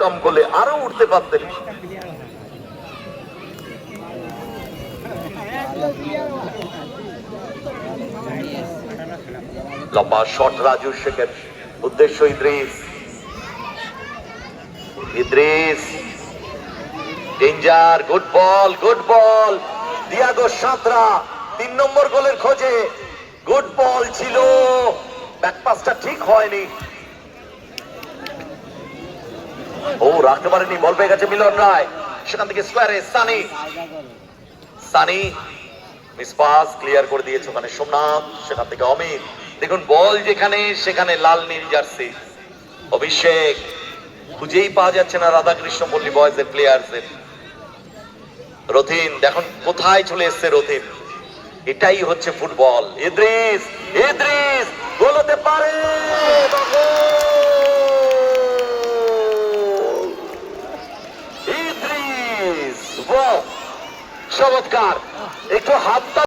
Tom করলে আরো উঠতে পারতেন। লম্বা শট রাজু শেখের, উদ্দেশ্য Idris. Idris danger, good ball Diego Santra 3 নম্বর গোলের খোঁজে। গুড বল ছিল, ব্যাকপাসটা ঠিক হয়নি। ও রাখতে পারেনি, বল পেয়ে গেছে মিলন রায়, সেখান থেকে স্কোয়ারে সানি মিস পাস ক্লিয়ার করে দিয়েছে ওখানে সোমনাথ, সেখান থেকে অমিত। দেখুন বল যেখানে সেখানে লাল নীল জার্সি। অভিষেক খুঁজেই পাওয়া যাচ্ছে না রাধাকৃষ্ণ পল্লী বয়েজের প্লেয়ারদের। রথিন দেখুন কোথায় চলে এসছে রথিন, এটাই হচ্ছে ফুটবল। ইদ্রিস গোল হতে পারে, ইদ্রিস চমৎকার, একটু হাত